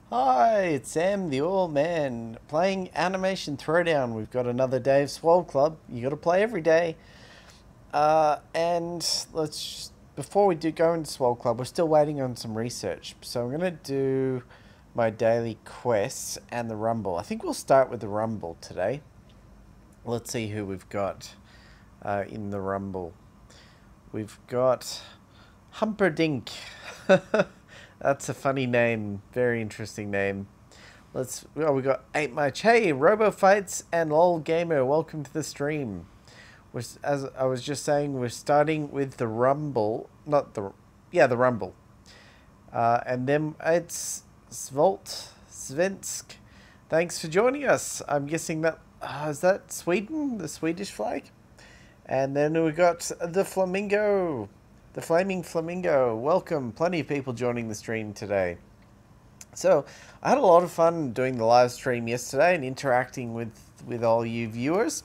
Hi, it's Sam, the oil man, playing Animation Throwdown. We've got another day of Swole Club. You got to play every day. And before we do go into Swole Club, we're still waiting on some research. So I'm gonna do my daily quests and the Rumble. I think we'll start with the Rumble today. Let's see who we've got in the Rumble. We've got Humperdinck. That's a funny name. Very interesting name. We got 8 Much. Hey, Robo Fights and LOL Gamer, welcome to the stream. As I was just saying, we're starting with the Rumble. The Rumble. And then it's Svensk. Thanks for joining us. I'm guessing that, is that Sweden? The Swedish flag? And then we got the Flamingo. The Flaming Flamingo. Welcome. Plenty of people joining the stream today. So, I had a lot of fun doing the live stream yesterday and interacting with all you viewers.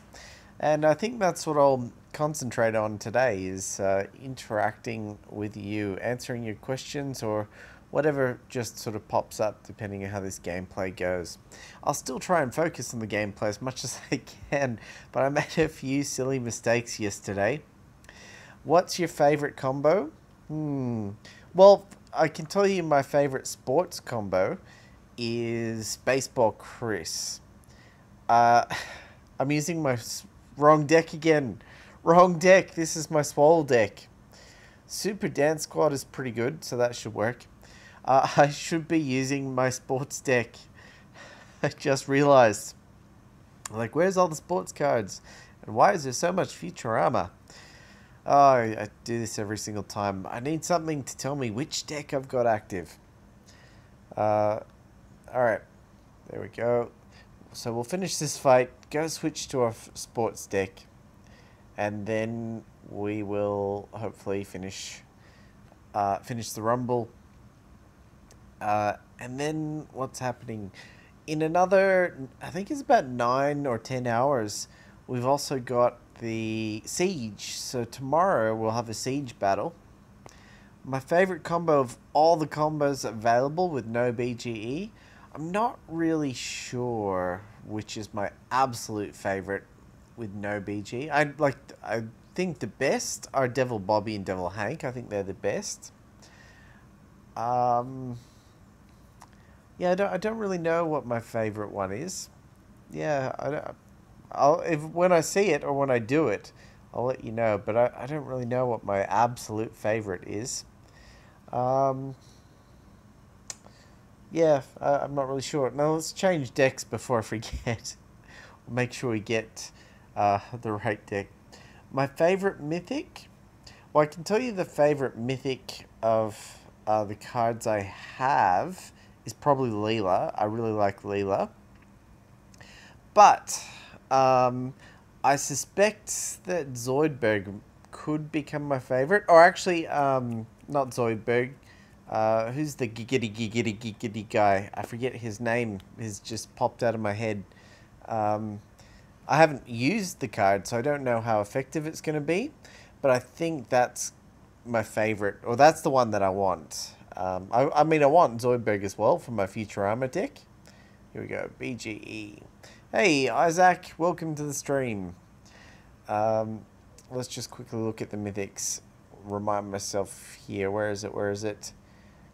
And I think that's what I'll concentrate on today is interacting with you, answering your questions or whatever just sort of pops up depending on how this gameplay goes. I'll still try and focus on the gameplay as much as I can, but I made a few silly mistakes yesterday. What's your favorite combo? Well, I can tell you my favorite sports combo is Baseball Chris. I'm using my wrong deck again. Wrong deck. This is my swole deck. Super Dance Squad is pretty good, so that should work. I should be using my sports deck. I just realized. Like, where's all the sports cards? And why is there so much Futurama? Oh, I do this every single time. I need something to tell me which deck I've got active. Alright. There we go. So we'll finish this fight, go switch to our sports deck, and then we will hopefully finish the Rumble. And then what's happening? In another, I think it's about 9 or 10 hours, we've also got the Siege. So tomorrow we'll have a Siege battle. My favorite combo of all the combos available with no BGE, I'm not really sure which is my absolute favorite with no BG. I think the best are Devil Bobby and Devil Hank. I think they're the best. Yeah, I don't really know what my favorite one is. Yeah, when I see it or when I do it, I'll let you know. But I don't really know what my absolute favorite is. Yeah, I'm not really sure. Now let's change decks before I forget. Make sure we get the right deck. My favorite mythic? Well, I can tell you the favorite mythic of the cards I have is probably Leela. I really like Leela. But I suspect that Zoidberg could become my favorite. Or actually, not Zoidberg. Who's the giggity guy? I forget his name. He's just popped out of my head. I haven't used the card, so I don't know how effective it's going to be. But I think that's my favorite, or that's the one that I want. I mean, I want Zoidberg as well for my Futurama deck. Here we go, BGE. Hey, Isaac, welcome to the stream. Let's just quickly look at the mythics. Remind myself here. Where is it?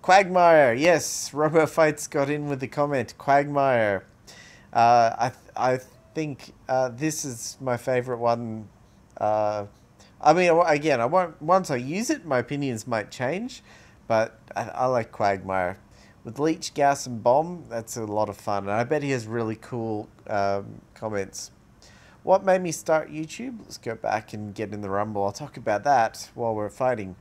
Quagmire, yes. RoboFights got in with the comment. Quagmire. I think this is my favorite one. I mean, again, once I use it, my opinions might change, but I like Quagmire. With Leech, Gas, and Bomb, that's a lot of fun, and I bet he has really cool comments. What made me start YouTube? Let's go back and get in the Rumble. I'll talk about that while we're fighting.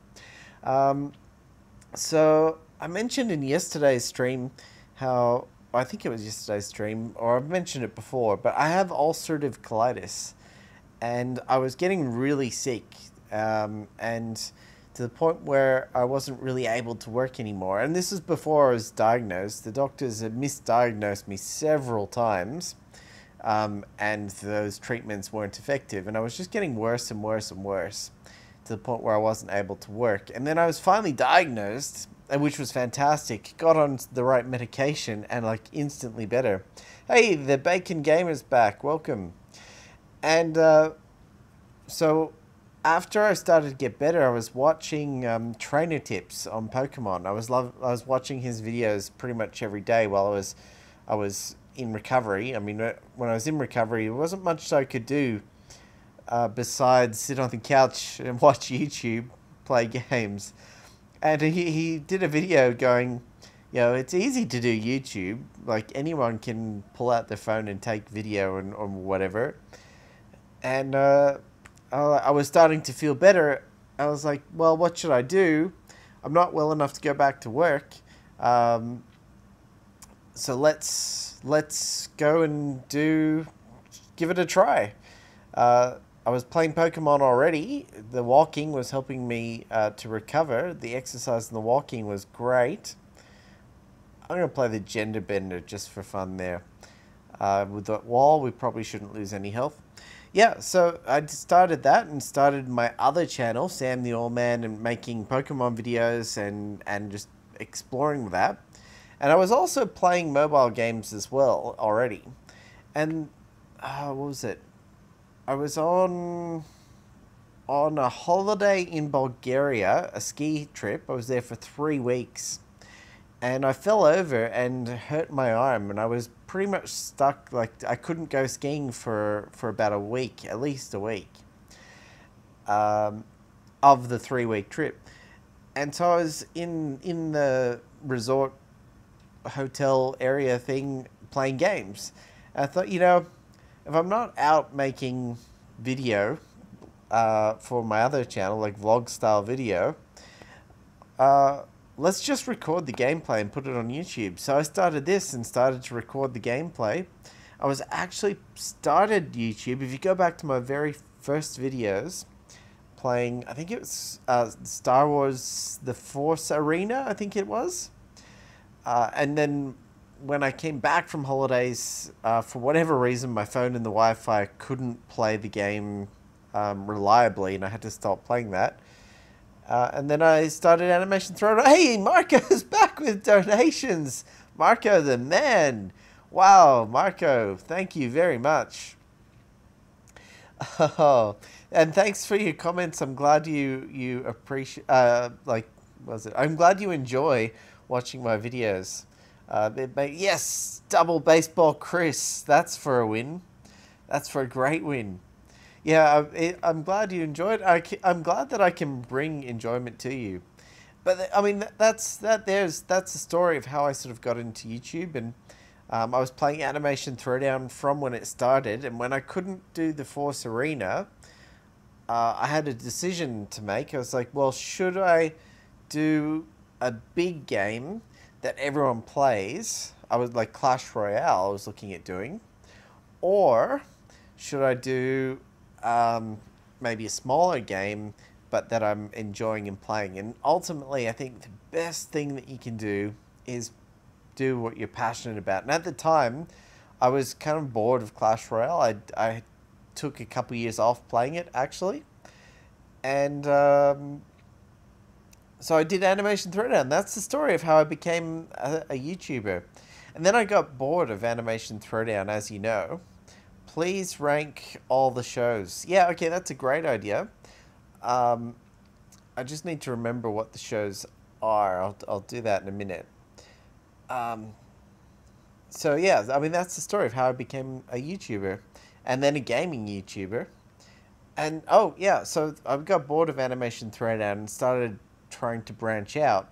So I mentioned in yesterday's stream how, I think it was yesterday's stream, or I've mentioned it before, but I have ulcerative colitis, and I was getting really sick, and to the point where I wasn't really able to work anymore. And this is before I was diagnosed. The doctors had misdiagnosed me several times, and those treatments weren't effective, and I was just getting worse and worse and worse, to the point where I wasn't able to work. And then I was finally diagnosed, and which was fantastic. Got on the right medication and like instantly better. Hey, the Bacon Gamer's back. Welcome. And so after I started to get better, I was watching trainer tips on Pokemon. I was watching his videos pretty much every day while I was in recovery. I mean, when I was in recovery, there wasn't much I could do besides sit on the couch and watch YouTube, play games. And he did a video going, you know, it's easy to do YouTube. Like, anyone can pull out their phone and take video and or whatever. And I was starting to feel better. I was like, well, what should I do? I'm not well enough to go back to work. So let's go and give it a try. I was playing Pokemon already. The walking was helping me to recover. The exercise and the walking was great. I'm going to play the Gender Bender just for fun there. With the wall, we probably shouldn't lose any health. Yeah, so I started that and started my other channel, Sam the Oil Man, and making Pokemon videos and just exploring that. And I was also playing mobile games as well already. And what was it? I was on a holiday in Bulgaria, a ski trip. I was there for 3 weeks. And I fell over and hurt my arm, and I was pretty much stuck. Like, I couldn't go skiing for about a week, at least a week, of the 3-week trip. And so I was in the resort hotel area thing playing games. And I thought, you know, if I'm not out making video for my other channel, like vlog style video, let's just record the gameplay and put it on YouTube. So I started this and started to record the gameplay. I was actually started YouTube. If you go back to my very first videos, playing, I think it was Star Wars The Force Arena, I think it was. And then when I came back from holidays, for whatever reason, my phone and the Wi-Fi couldn't play the game reliably, and I had to stop playing that. And then I started Animation Throwdown. Hey, Marco's back with donations. Marco the man. Wow, Marco, thank you very much. Oh, and thanks for your comments. I'm glad you appreciate, I'm glad you enjoy watching my videos. Yes, double baseball Chris. That's for a win. That's for a great win. Yeah, I'm glad you enjoyed. I'm glad that I can bring enjoyment to you. But I mean, that's the story of how I sort of got into YouTube. And I was playing Animation Throwdown from when it started, and when I couldn't do the Force Arena, I had a decision to make. I was like, well, should I do a big game that everyone plays? I was like Clash Royale I was looking at doing. Or should I do maybe a smaller game but that I'm enjoying and playing? And ultimately, I think the best thing that you can do is do what you're passionate about. And at the time, I was kind of bored of Clash Royale. I took a couple of years off playing it, actually. And so I did Animation Throwdown. That's the story of how I became a YouTuber. And then I got bored of Animation Throwdown, as you know. Please rank all the shows. Yeah, okay, that's a great idea. I just need to remember what the shows are. I'll do that in a minute. So yeah, I mean, that's the story of how I became a YouTuber, and then a gaming YouTuber. And oh yeah, so I got bored of Animation Throwdown and started trying to branch out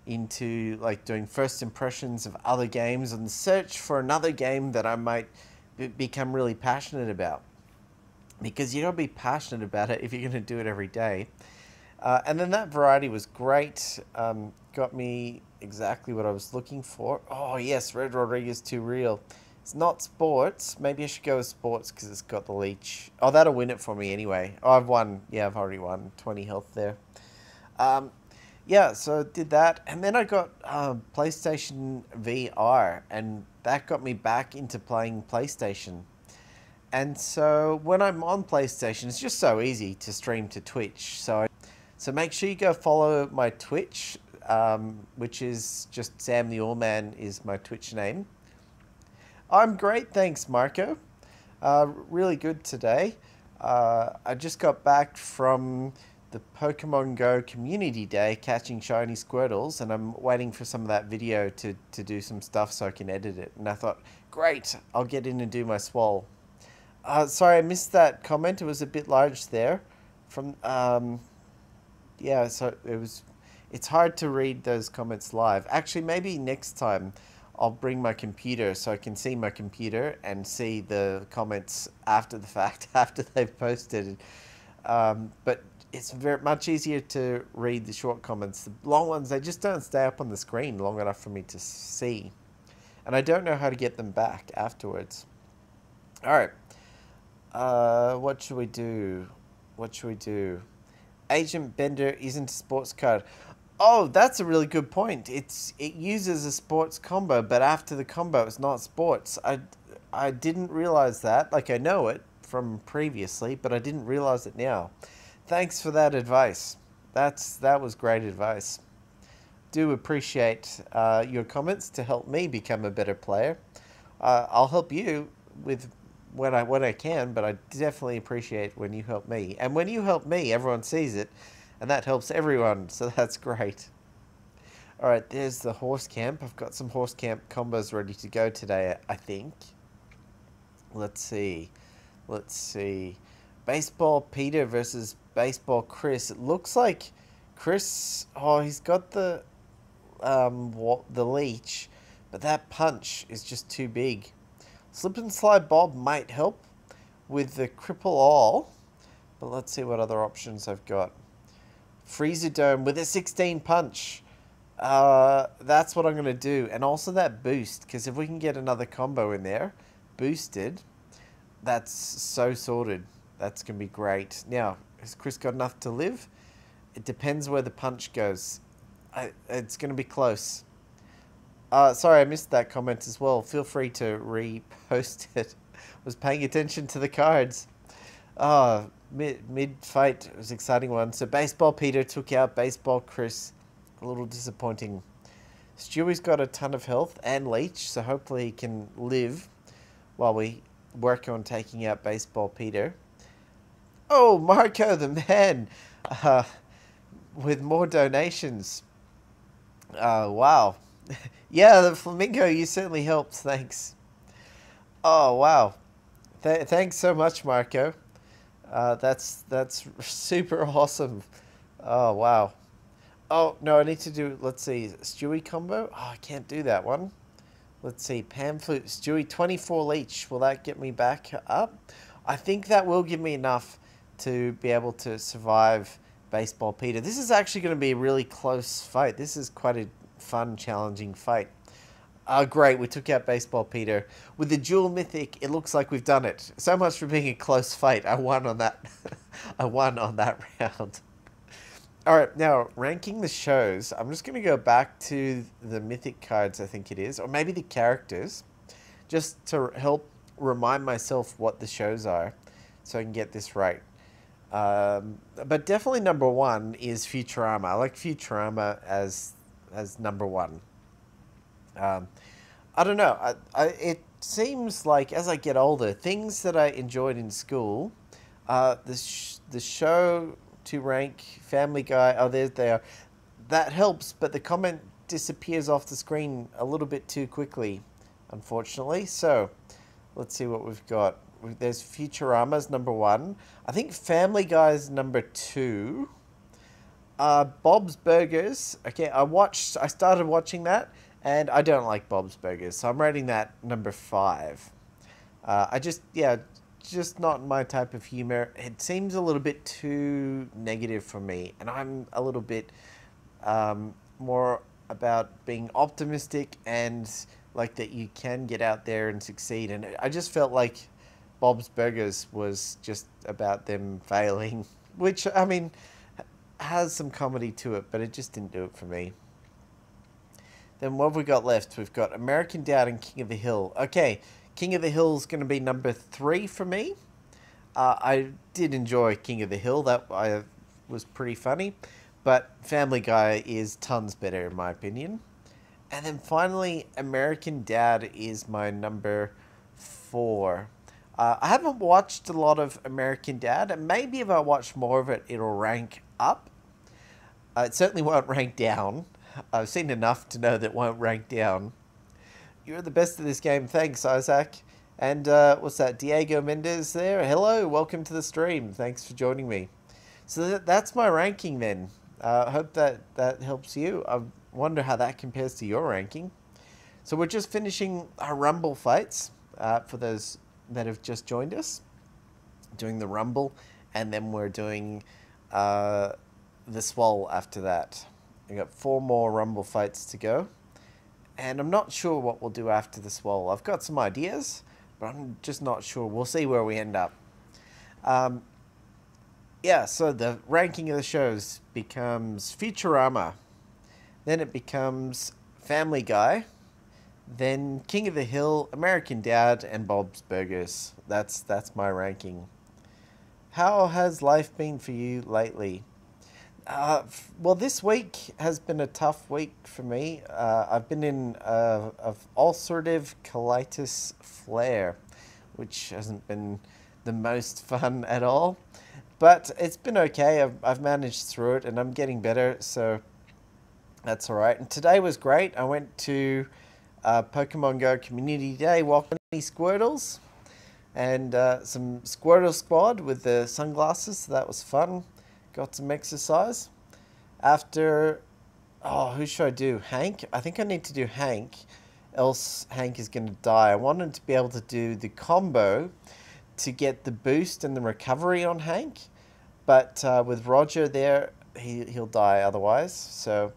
into like doing first impressions of other games and search for another game that I might become really passionate about. Because you gotta be passionate about it if you're gonna do it every day. And then that variety was great. Got me exactly what I was looking for. Oh yes, Red Rodriguez Too Real. It's not sports. Maybe I should go with sports because it's got the leech. Oh, that'll win it for me anyway. Oh, I've won. Yeah, I've already won. 20 health there. Yeah, so I did that. And then I got PlayStation VR. And that got me back into playing PlayStation. And so when I'm on PlayStation, it's just so easy to stream to Twitch. So make sure you go follow my Twitch. which is just Sam the Oilman is my Twitch name. I'm great, thanks, Marco. Really good today. I just got back from the Pokemon Go Community Day catching shiny Squirtles, and I'm waiting for some of that video to do some stuff so I can edit it. And I thought, great, I'll get in and do my swole. Sorry, I missed that comment. It was a bit large there. Yeah, so it's hard to read those comments live. Actually, maybe next time I'll bring my computer so I can see my computer and see the comments after the fact, after they've posted. But it's very much easier to read the short comments. The long ones, they just don't stay up on the screen long enough for me to see. And I don't know how to get them back afterwards. All right. What should we do? What should we do? Agent Bender isn't a sports card. Oh, that's a really good point. It uses a sports combo, but after the combo, it's not sports. I didn't realize that. Like, I know it from previously, but I didn't realize it now. Thanks for that advice. That was great advice. Do appreciate your comments to help me become a better player. I'll help you with when I can, but I definitely appreciate when you help me. And when you help me, everyone sees it, and that helps everyone, so that's great. All right, there's the horse camp. I've got some horse camp combos ready to go today, I think. Let's see. Baseball Peter versus Baseball Chris. It looks like Chris, he's got the leech, but that punch is just too big. Slip and Slide Bob might help with the Cripple All, but let's see what other options I've got. Freezer Dome with a 16 punch. That's what I'm going to do. And also that boost, because if we can get another combo in there, boosted, that's so sorted. That's going to be great. Now, has Chris got enough to live? It depends where the punch goes. It's going to be close. Sorry, I missed that comment as well. Feel free to repost it. I was paying attention to the cards. Mid-fight was an exciting one. So Baseball Peter took out Baseball Chris. A little disappointing. Stewie's got a ton of health and leech, so hopefully he can live while we work on taking out Baseball Peter. Oh, Marco the man! With more donations. Wow. Yeah, the Flamingo, you certainly helped. Thanks. Oh, wow. Thanks so much, Marco. That's super awesome. Oh, wow. Oh, no, I need to do, let's see, Stewie combo? Oh, I can't do that one. Let's see, Pan Flute, Stewie, 24 leech. Will that get me back up? I think that will give me enough to be able to survive Baseball Peter. This is actually going to be a really close fight. This is quite a fun, challenging fight. Great, we took out Baseball Peter. With the dual mythic, it looks like we've done it. So much for being a close fight. I won on that. I won on that round. All right, now, ranking the shows. I'm just going to go back to the mythic cards, I think it is, or maybe the characters, just to help remind myself what the shows are so I can get this right. But definitely number one is Futurama. I like Futurama as number one. I don't know. It seems like as I get older, things that I enjoyed in school, the show to rank, Family Guy, oh, there they are. That helps, but the comment disappears off the screen a little bit too quickly, unfortunately. So, let's see what we've got. There's Futurama's number one. I think Family Guy's number two. Bob's Burgers. Okay, I started watching that, and I don't like Bob's Burgers, so I'm rating that number 5. Just not my type of humor. It seems a little bit too negative for me, and I'm a little bit more about being optimistic and like that you can get out there and succeed. And I just felt like Bob's Burgers was just about them failing, which, I mean, has some comedy to it, but it just didn't do it for me. Then what have we got left? We've got American Dad and King of the Hill. Okay, King of the Hill is going to be number 3 for me. I did enjoy King of the Hill. That was pretty funny. but Family Guy is tons better in my opinion. And then finally, American Dad is my number 4. I haven't watched a lot of American Dad, and maybe if I watch more of it, it'll rank up. It certainly won't rank down. I've seen enough to know that it won't rank down. You're the best at this game. Thanks, Isaac. And what's that? Diego Mendez there. Hello, welcome to the stream. Thanks for joining me. So that's my ranking then. I hope that helps you. I wonder how that compares to your ranking. So we're just finishing our Rumble fights for those that have just joined us. Doing the Rumble, and then we're doing the Swole after that. We've got 4 more Rumble fights to go. And I'm not sure what we'll do after the Swole. I've got some ideas, but I'm just not sure. We'll see where we end up. Yeah, so the ranking of the shows becomes Futurama. Then it becomes Family Guy. Then King of the Hill, American Dad, and Bob's Burgers. That's my ranking. How has life been for you lately? Well, this week has been a tough week for me. I've been in ulcerative colitis flare, which hasn't been the most fun at all. But it's been okay. I've managed through it, and I'm getting better, so that's all right. And today was great. I went to Pokemon Go Community Day, walking Squirtles, and some Squirtle Squad with the sunglasses, so that was fun. Got some exercise. After, who should I do? Hank? I think I need to do Hank, else Hank is going to die. I wanted to be able to do the combo to get the boost and the recovery on Hank, but with Roger there, he'll die otherwise. So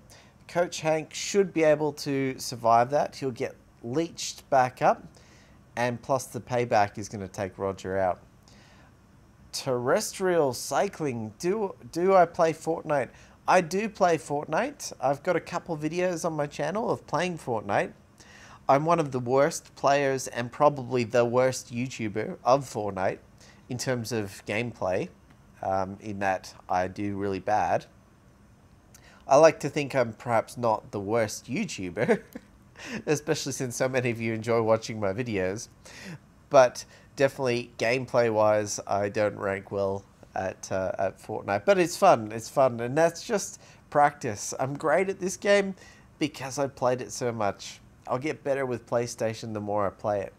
Coach Hank should be able to survive that. He'll get leached back up, and plus the payback is going to take Roger out. Terrestrial cycling. Do I play Fortnite? I do play Fortnite. I've got a couple videos on my channel of playing Fortnite. I'm one of the worst players and probably the worst YouTuber of Fortnite in terms of gameplay, in that I do really bad. I like to think I'm perhaps not the worst YouTuber, especially since so many of you enjoy watching my videos. But definitely gameplay-wise, I don't rank well at Fortnite. But it's fun. It's fun, and that's just practice. I'm great at this game because I played it so much. I'll get better with PlayStation the more I play it.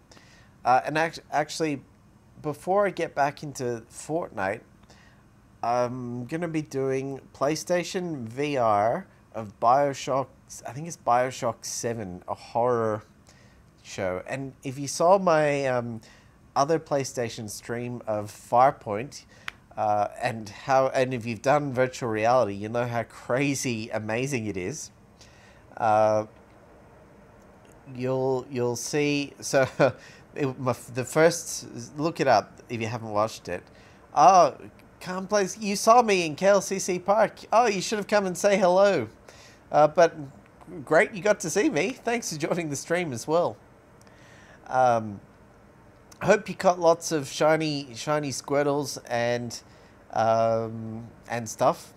And actually, before I get back into Fortnite, I'm going to be doing PlayStation VR of Bioshock, I think it's Bioshock 7, a horror show. And if you saw my other PlayStation stream of Farpoint, and if you've done virtual reality, you know how crazy amazing it is. You'll see. So the first, look it up if you haven't watched it. Oh, come place. You saw me in KLCC Park. Oh, you should have come and say hello. But great, you got to see me. Thanks for joining the stream as well. I hope you caught lots of shiny Squirtles and stuff.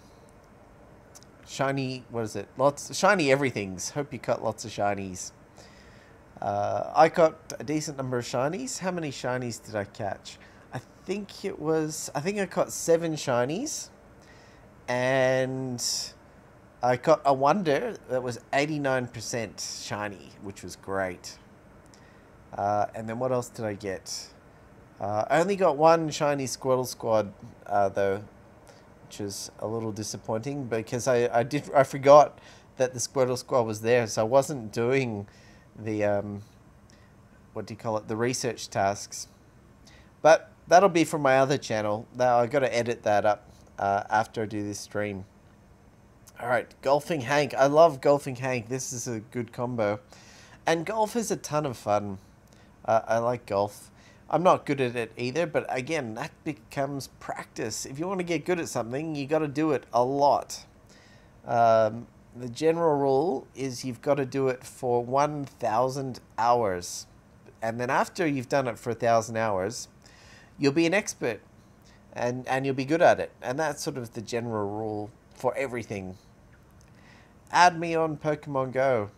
Shiny, what is it? Lots of shiny everythings. Hope you caught lots of shinies. I got a decent number of shinies. How many shinies did I catch? I think I caught 7 shinies. And I got a wonder that was 89% shiny, which was great. And then what else did I get? I only got 1 shiny Squirtle Squad, though, which is a little disappointing because I forgot that the Squirtle Squad was there, so I wasn't doing the what do you call it? The research tasks. But that'll be from my other channel. Now I got to edit that up after I do this stream. All right, Golfing Hank. I love Golfing Hank. This is a good combo, and golf is a ton of fun. I like golf. I'm not good at it either, but again, that becomes practice. If you want to get good at something, you got to do it a lot. The general rule is you've got to do it for 1,000 hours. And then after you've done it for 1,000 hours, you'll be an expert and you'll be good at it. And that's sort of the general rule for everything. add me on Pokemon Go.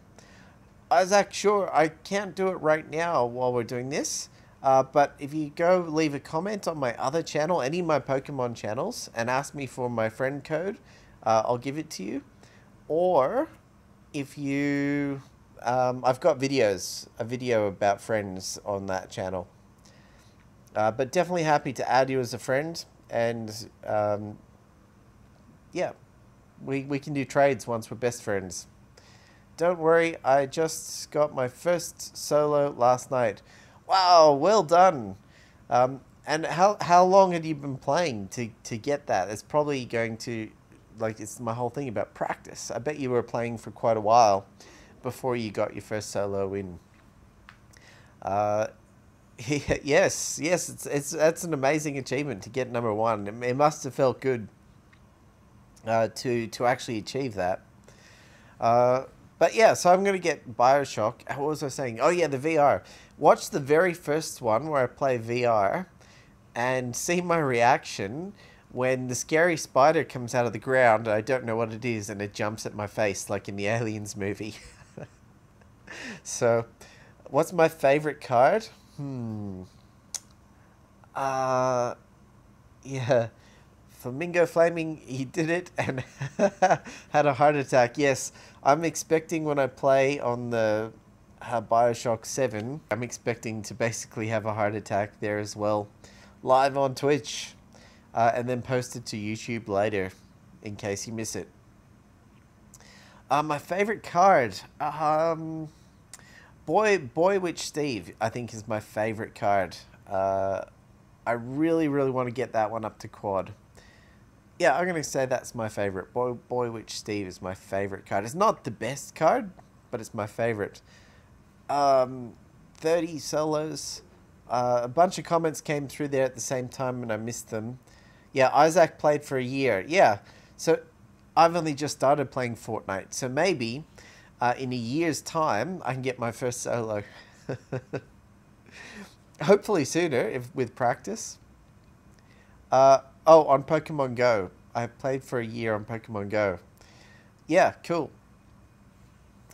Isaac, sure, I can't do it right now while we're doing this. But if you go leave a comment on my other channel, any of my Pokemon channels, and ask me for my friend code, I'll give it to you. Or if you... I've got videos, a video about friends on that channel. But definitely happy to add you as a friend. And yeah, we can do trades once we're best friends. Don't worry, I just got my first solo last night. Wow, well done. And how long had you been playing to get that? It's probably going to, like, it's my whole thing about practice. I bet you were playing for quite a while before you got your first solo win. Yes, that's an amazing achievement to get number 1. It must have felt good to actually achieve that. But yeah, so I'm going to get Bioshock. What was I saying? Oh yeah, the VR. Watch the very first one where I play VR and see my reaction when the scary spider comes out of the ground and I don't know what it is and it jumps at my face like in the Aliens movie. So, what's my favorite card? Yeah. Flamingo Flaming, he did it and had a heart attack. Yes, I'm expecting when I play on the Bioshock 7, I'm expecting to basically have a heart attack there as well. Live on Twitch. And then posted to YouTube later, in case you miss it. My favorite card. Boy Witch Steve, I think, is my favorite card. I really want to get that one up to quad. Yeah, I'm going to say that's my favorite. Boy Witch Steve is my favorite card. It's not the best card, but it's my favorite. 30 solos. A bunch of comments came through there at the same time and I missed them. Yeah, Isaac played for a year. Yeah, so I've only just started playing Fortnite. So maybe in a year's time, I can get my first solo. Hopefully sooner, with practice. Oh, on Pokemon Go. I've played for a year on Pokemon Go. Yeah, cool.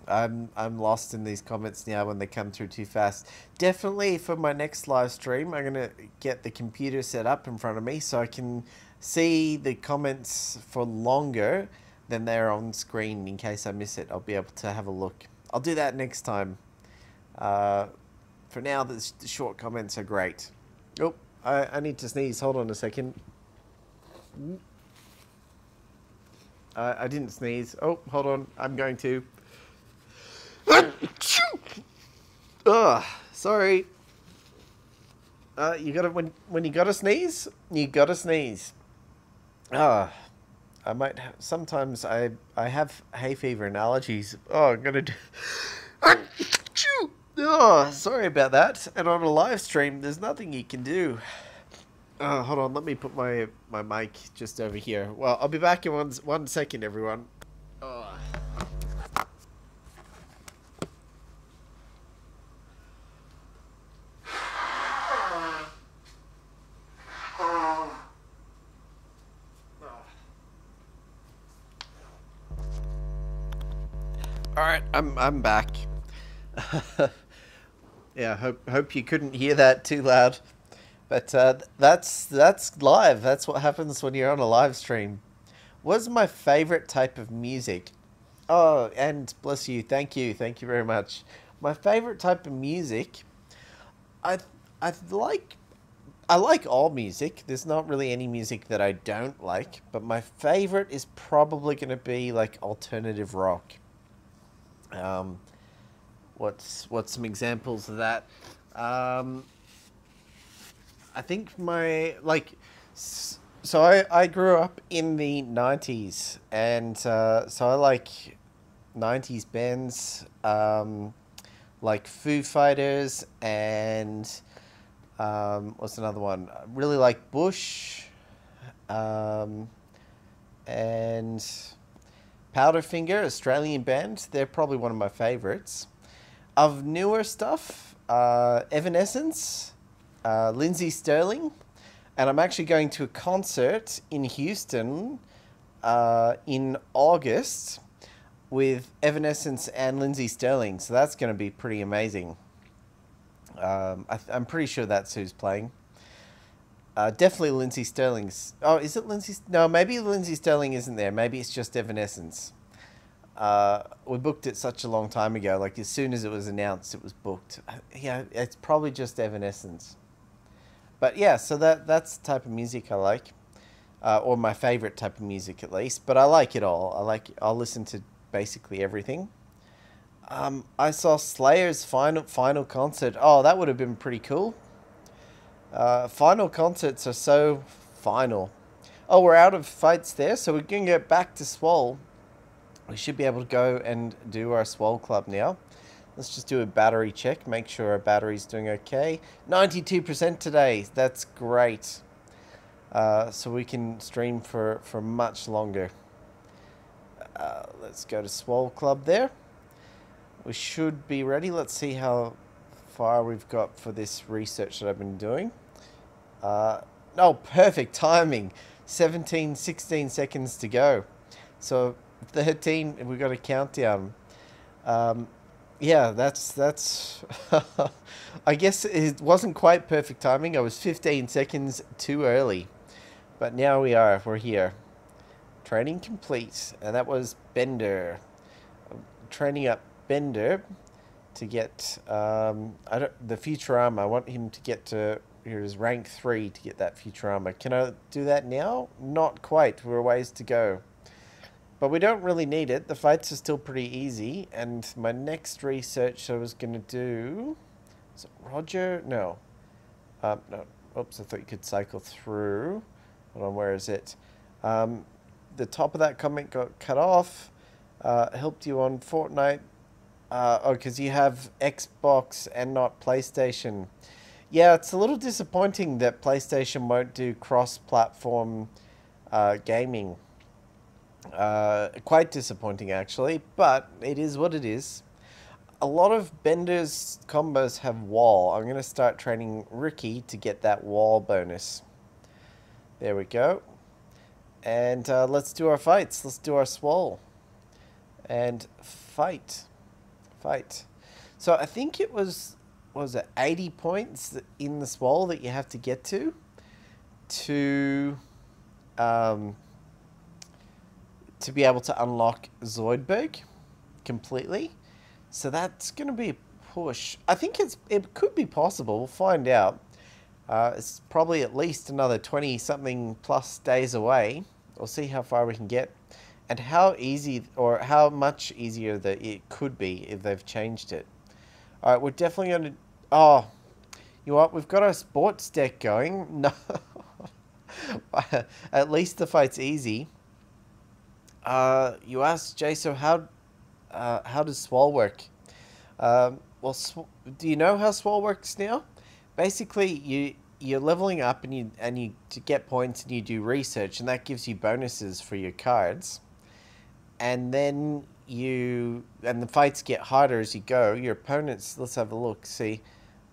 I'm lost in these comments now when they come through too fast. Definitely for my next live stream, I'm going to get the computer set up in front of me so I can see the comments for longer than they're on screen in case I miss it. I'll be able to have a look. I'll do that next time. For now, the short comments are great. Oh, I need to sneeze. Hold on a second. I didn't sneeze. Oh, hold on. I'm going to. Ugh, sorry. You gotta when you gotta sneeze, you gotta sneeze. I might sometimes I have hay fever and allergies. Oh, I'm gonna do. Oh, sorry about that. And on a live stream, there's nothing you can do. Hold on, let me put my mic just over here. Well, I'll be back in one second, everyone. Oh. All right, I'm back. Yeah, hope you couldn't hear that too loud. But that's live. That's what happens when you're on a live stream. What's my favorite type of music? Oh, and bless you. Thank you very much. My favorite type of music, I like all music. There's not really any music that I don't like, but my favorite is probably going to be like alternative rock. What's some examples of that? I think so I grew up in the 90s, and so I like 90s bands, like Foo Fighters and what's another one? I really like Bush, and Powderfinger, Australian band. They're probably one of my favorites. Of newer stuff, Evanescence, Lindsay Sterling, and I'm actually going to a concert in Houston in August with Evanescence and Lindsay Sterling, so that's going to be pretty amazing. I'm pretty sure that's who's playing. Definitely Lindsay Sterling's. Oh, is it Lindsay? No, maybe Lindsay Sterling isn't there. Maybe it's just Evanescence. We booked it such a long time ago. Like, as soon as it was announced, it was booked. Yeah, it's probably just Evanescence. But yeah, so that's the type of music I like. Or my favorite type of music, at least. But I like it all. I'll listen to basically everything. I saw Slayer's final concert. Oh, that would have been pretty cool. Final concerts are so final. Oh, we're out of fights there, so we can get back to Swole. We should be able to go and do our Swole Club now. Let's just do a battery check, make sure our battery's doing okay. 92% today, that's great. So we can stream for much longer. Let's go to Swole Club there. We should be ready. Let's see how far we've got for this research that I've been doing. Oh, perfect timing. 16 seconds to go. So 13, we've got a countdown. Yeah, that's I guess it wasn't quite perfect timing. I was 15 seconds too early. But now we're here. Training complete. And that was Bender. Training up Bender to get the Futurama. I want him to get to here's rank 3 to get that Futurama. Can I do that now? Not quite. We're a ways to go. But we don't really need it. The fights are still pretty easy. And my next research I was going to do... Is it Roger? No. No. Oops, I thought you could cycle through. Hold on, where is it? The top of that comment got cut off. Helped you on Fortnite. Oh, because you have Xbox and not PlayStation. Yeah, it's a little disappointing that PlayStation won't do cross-platform gaming. Quite disappointing, actually, but it is what it is. A lot of Bender's combos have wall. I'm going to start training Ricky to get that wall bonus. There we go. And let's do our fights. Let's do our swole. And fight. So I think it was it 80 points in the swole that you have to get to be able to unlock Zoidberg completely. So that's going to be a push. I think it could be possible. We'll find out. It's probably at least another 20-something plus days away. We'll see how far we can get and how easy or how much easier that it could be if they've changed it. All right, we're definitely going to... Oh, you know what? We've got our sports deck going. No. At least the fight's easy. You asked Jay, so how does Swole work? Well, do you know how Swole works now? Basically, you're leveling up and you to get points and you do research, and that gives you bonuses for your cards. And then the fights get harder as you go. Your opponents, let's have a look. See,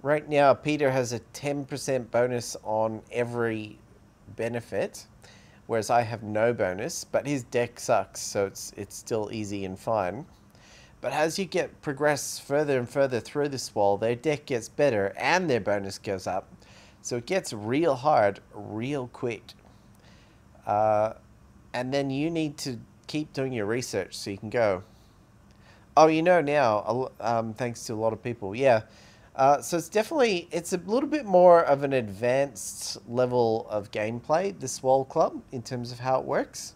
right now Peter has a 10% bonus on every benefit, whereas I have no bonus, but his deck sucks, so it's still easy and fine. But as you progress further and further through this wall, their deck gets better and their bonus goes up. So it gets real hard, real quick. And then you need to keep doing your research so you can go. Oh, you know now, thanks to a lot of people. Yeah. So it's a little bit more of an advanced level of gameplay, the Swole Club, in terms of how it works.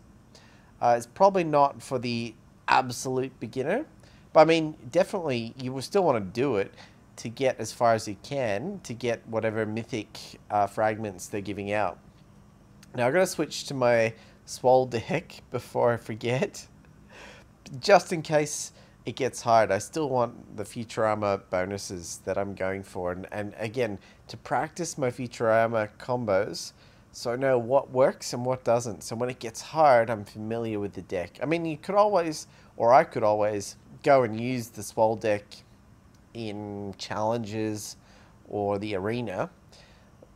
It's probably not for the absolute beginner, but I mean, definitely you will still want to do it to get as far as you can to get whatever mythic fragments they're giving out. Now I'm going to switch to my Swole deck before I forget, just in case it gets hard. I still want the Futurama bonuses that I'm going for, and again, to practice my Futurama combos so I know what works and what doesn't. So when it gets hard, I'm familiar with the deck. I mean, you could always, or I could always, go and use the Swole deck in challenges or the arena,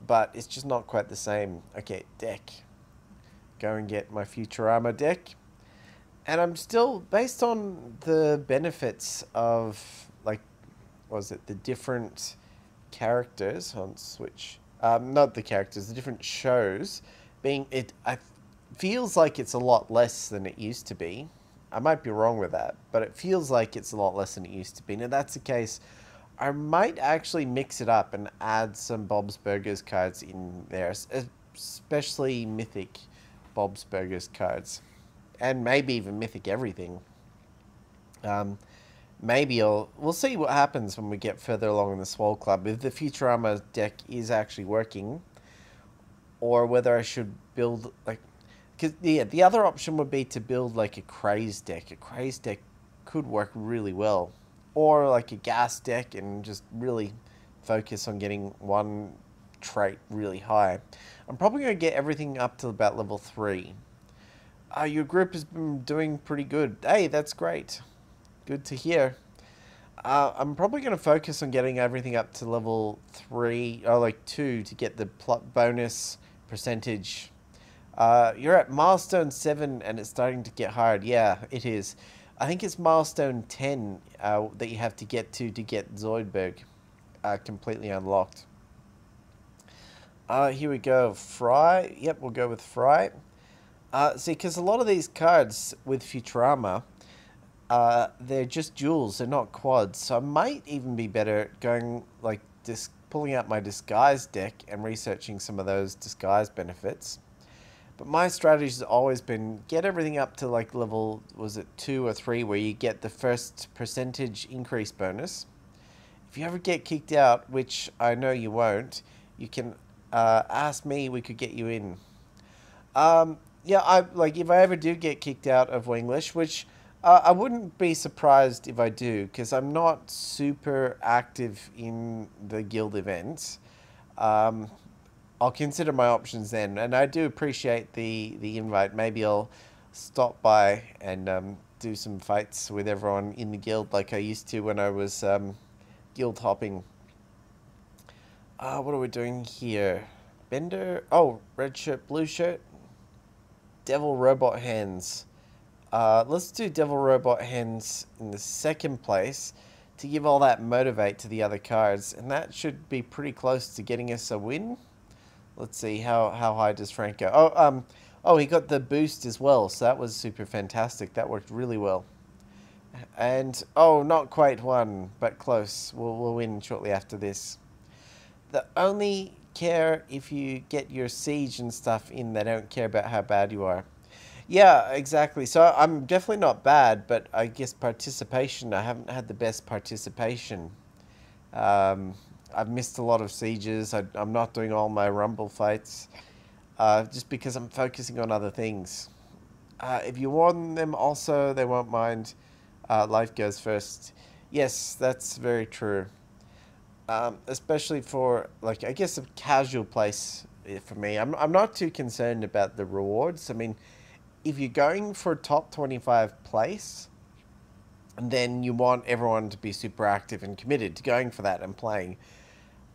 but it's just not quite the same. Okay, deck. Go and get my Futurama deck. And I'm still, based on the benefits of, like, what was it, the different characters on Switch. Not the characters, the different shows. I feels like it's a lot less than it used to be. I might be wrong with that, but it feels like it's a lot less than it used to be. And if that's the case, I might actually mix it up and add some Bob's Burgers cards in there, especially Mythic Bob's Burgers cards, and maybe even Mythic everything. Um, Maybe we'll see what happens when we get further along in the Swole Club, if the Futurama deck is actually working, or whether I should build, like, because yeah, the other option would be to build like a Craze deck. A Craze deck could work really well, or like a Gas deck and just really focus on getting one trait really high. I'm probably going to get everything up to about level 3. Your group has been doing pretty good. Hey, that's great. Good to hear. I'm probably going to focus on getting everything up to level 3, or like 2, to get the bonus percentage. You're at milestone 7 and it's starting to get hard. Yeah, it is. I think it's milestone 10 that you have to get Zoidberg completely unlocked. Here we go. Fry. Yep, we'll go with Fry. See, because a lot of these cards with Futurama, they're just duels, they're not quads. So I might even be better going, like, pulling out my disguise deck and researching some of those disguise benefits. But my strategy has always been get everything up to, like, level, was it 2 or 3, where you get the first percentage increase bonus. If you ever get kicked out, which I know you won't, you can ask me, we could get you in. Yeah, if I ever do get kicked out of Winglish, which I wouldn't be surprised if I do, because I'm not super active in the guild events. I'll consider my options then, and I do appreciate the invite. Maybe I'll stop by and do some fights with everyone in the guild like I used to when I was guild hopping. What are we doing here? Bender? Oh, red shirt, blue shirt. Devil Robot Hands. Let's do Devil Robot Hands in the second place to give all that motivate to the other cards, and that should be pretty close to getting us a win. Let's see, how high does Frank go? Oh, he got the boost as well, so that was super fantastic. That worked really well. And, oh, not quite one, but close. We'll win shortly after this. The only care if you get your siege and stuff in, they don't care about how bad you are. Yeah, exactly. So I'm definitely not bad, but I guess participation, I haven't had the best participation. I've missed a lot of sieges. I'm not doing all my rumble fights, just because I'm focusing on other things. If you warn them also, they won't mind. Life goes first. Yes, that's very true. Especially for, like, I guess a casual place for me. I'm not too concerned about the rewards. I mean, if you're going for top 25 place, then you want everyone to be super active and committed to going for that and playing.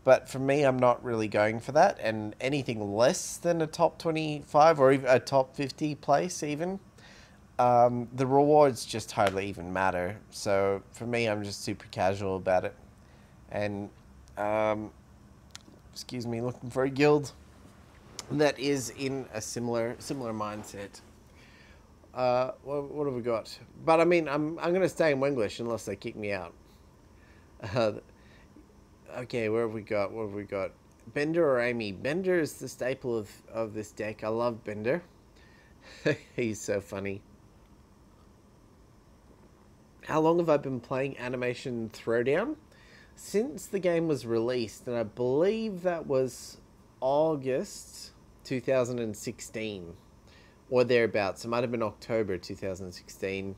But for me, I'm not really going for that, and anything less than a top 25 or even a top 50 place even, the rewards just hardly even matter. So for me, I'm just super casual about it. And, excuse me, looking for a guild that is in a similar mindset. What have we got? But I mean, I'm gonna stay in Wenglish unless they kick me out. Okay, where have we got? What have we got? Bender or Amy? Bender is the staple of this deck. I love Bender. He's so funny. How long have I been playing Animation Throwdown? Since the game was released, and I believe that was August 2016. Or thereabouts. It might have been October 2016,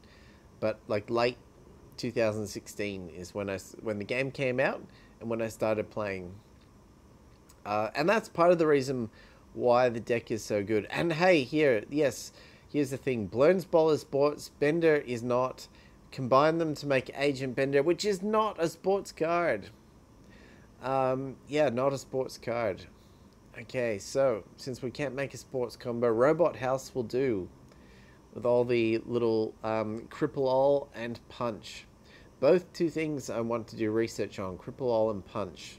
but like late 2016 is when the game came out and when I started playing. And that's part of the reason why the deck is so good. And hey, here's the thing. Blown's Bowler Sports, Bender is not. Combine them to make Agent Bender, which is not a sports card. Yeah, not a sports card. Okay, so, since we can't make a sports combo, Robot House will do. with all the little cripple all and punch. Both two things I want to do research on, cripple all and punch.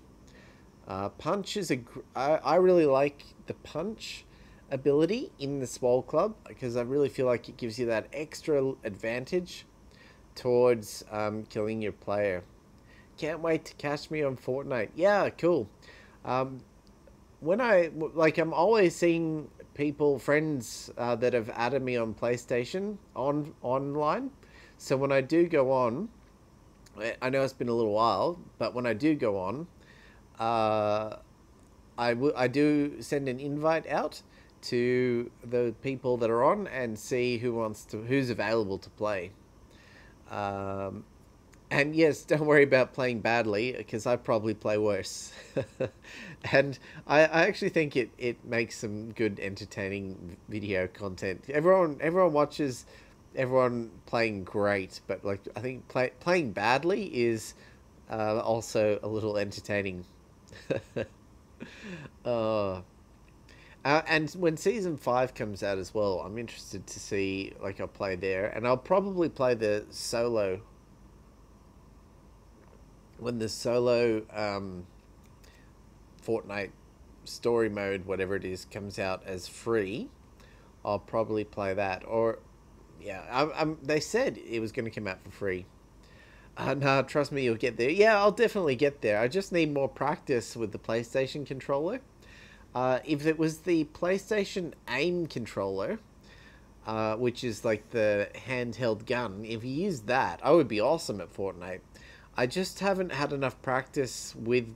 Punch is I really like the punch ability in the Swole Club because I really feel like it gives you that extra advantage towards killing your player. Can't wait to catch me on Fortnite. Yeah, cool. Um, when I'm always seeing people, friends that have added me on PlayStation online. So when I do go on, I know it's been a little while, but when I do go on, uh, I do send an invite out to the people that are on and see who's available to play. Um, and yes, don't worry about playing badly because I probably play worse. And I actually think it makes some good entertaining video content. Everyone watches everyone playing great, but like I think playing badly is also a little entertaining. uh, and when season 5 comes out as well, I'm interested to see like I'll play there, and I'll probably play the solo when the solo Fortnite story mode, whatever it is, comes out as free. I'll probably play that. Or yeah, they said it was going to come out for free. No, trust me, you'll get there. Yeah, I'll definitely get there. I just need more practice with the PlayStation controller. If it was the PlayStation aim controller, which is like the handheld gun, if you use that, I would be awesome at Fortnite. I just haven't had enough practice with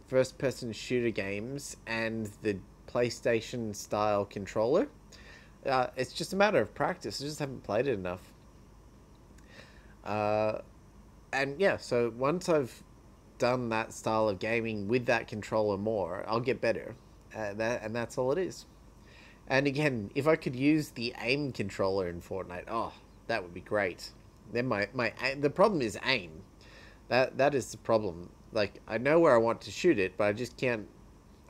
first-person shooter games and the PlayStation-style controller. It's just a matter of practice. I just haven't played it enough. And yeah, so once I've done that style of gaming with that controller more, I'll get better. And that's all it is. And again, if I could use the aim controller in Fortnite, oh, that would be great. Then the problem is aim. That is the problem. Like I know where I want to shoot it, but I just can't.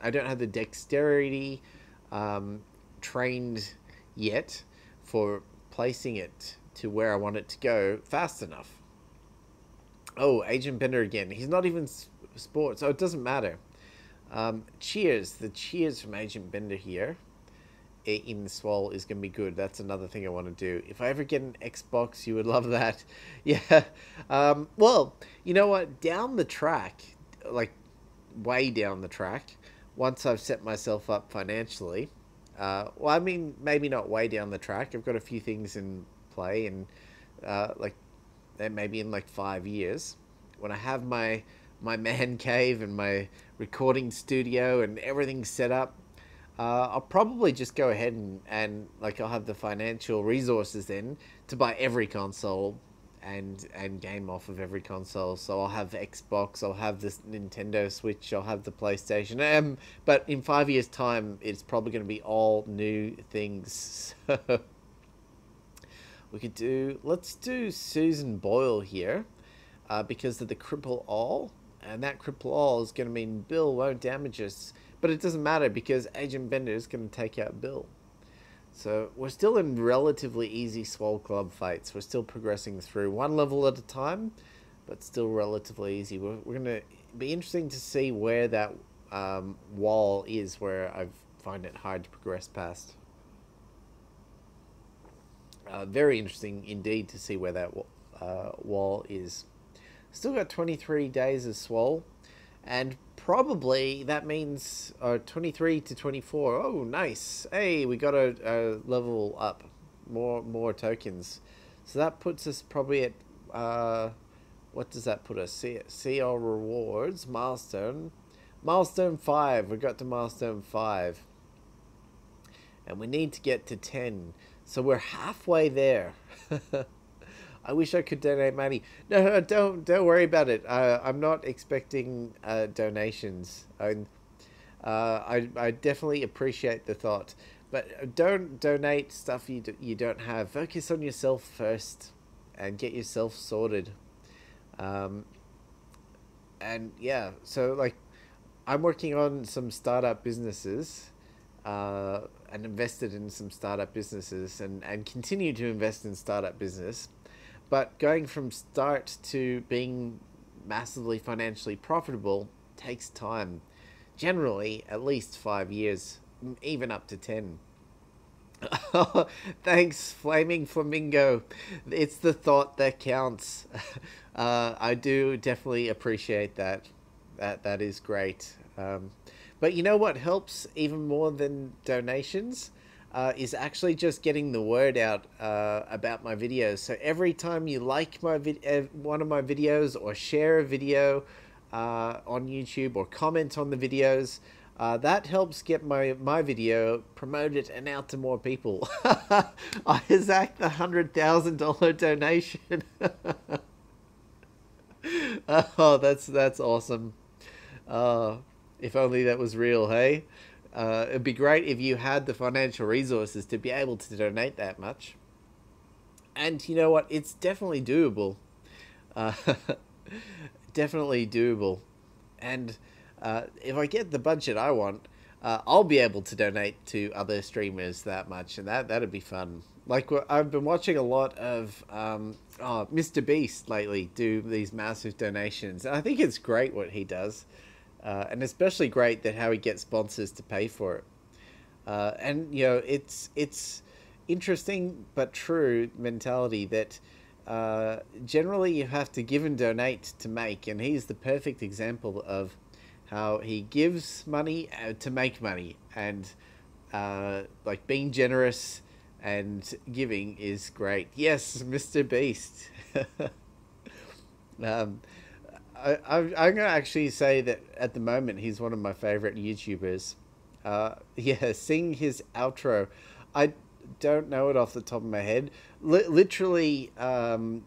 I don't have the dexterity trained yet for placing it to where I want it to go fast enough. Oh, Agent Bender again. He's not even sports, so it doesn't matter. Cheers. The cheers from Agent Bender here in the Swole is going to be good. That's another thing I want to do. If I ever get an Xbox, you would love that. Yeah. Well, you know what? Down the track, like way down the track, once I've set myself up financially, well, I mean, maybe not way down the track. I've got a few things in play, and like maybe in like 5 years, when I have my man cave and my recording studio and everything set up, I'll probably just go ahead and like I'll have the financial resources then to buy every console and game off of every console. So I'll have Xbox, I'll have this Nintendo Switch, I'll have the PlayStation. But in 5 years' time, it's probably going to be all new things. Let's do Susan Boyle here, because of the cripple all, and that cripple all is going to mean Bill won't damage us, but it doesn't matter because Agent Bender is going to take out Bill. So we're still in relatively easy Swole Club fights. We're still progressing through one level at a time, but still relatively easy. We're going to be interesting to see where that wall is, where I find it hard to progress past. Very interesting indeed to see where that wall is. Still got 23 days of Swole, and probably that means 23 to 24. Oh, nice. Hey, we got a level up. More tokens. So that puts us probably at... what does that put us? See our rewards. Milestone. Milestone 5. We got to milestone 5. And we need to get to 10. So we're halfway there. I wish I could donate money. No, don't worry about it. I'm not expecting donations. I definitely appreciate the thought, but don't donate stuff you don't have. Focus on yourself first, and get yourself sorted. And yeah, so like, I'm working on some startup businesses, and invested in some startup businesses and continue to invest in startup business. But going from start to being massively financially profitable takes time. Generally, at least 5 years, even up to 10. Thanks, Flaming Flamingo. It's the thought that counts. I do definitely appreciate that. That is great. But you know what helps even more than donations? Is actually just getting the word out about my videos. So every time you like one of my videos or share a video on YouTube or comment on the videos, that helps get my video promoted and out to more people. Isaac, the $100,000 donation. Oh, that's awesome. If only that was real, hey? It'd be great if you had the financial resources to be able to donate that much. And you know what? It's definitely doable. Uh, definitely doable. And if I get the budget I want, I'll be able to donate to other streamers that much, and that'd be fun. Like, I've been watching a lot of Mr. Beast lately do these massive donations, and I think it's great what he does. And especially great that how he gets sponsors to pay for it. And you know, it's interesting but true mentality that generally you have to give and donate to make, and he's the perfect example of how he gives money to make money, and like being generous and giving is great. Yes, Mr. Beast. I'm going to actually say that at the moment he's one of my favorite YouTubers. Yeah, sing his outro. I don't know it off the top of my head. Literally,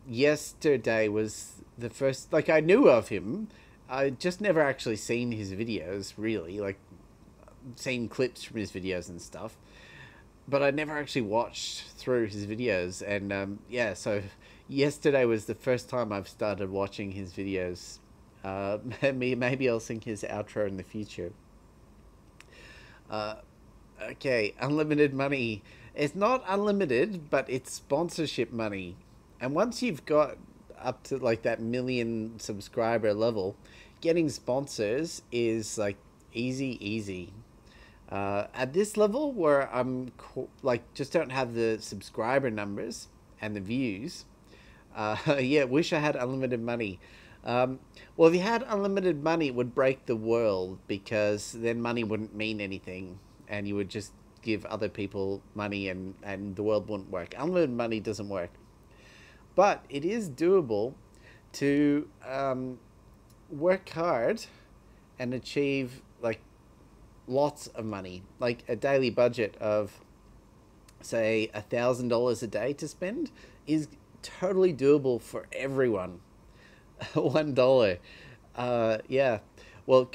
yesterday was the first, like, I knew of him. I just never actually seen his videos, really. Like, seen clips from his videos and stuff. But I never actually watched through his videos. And, yeah, so yesterday was the first time I've started watching his videos. Maybe I'll sing his outro in the future. Okay, unlimited money. It's not unlimited, but it's sponsorship money. And once you've got up to like that 1 million subscriber level, getting sponsors is like easy. At this level where I'm like just don't have the subscriber numbers and the views, yeah, wish I had unlimited money. Well, if you had unlimited money, it would break the world, because then money wouldn't mean anything, and you would just give other people money, and the world wouldn't work. Unlimited money doesn't work. But it is doable to work hard and achieve like lots of money, like a daily budget of say $1,000 a day to spend is totally doable for everyone. $1. Yeah. Well,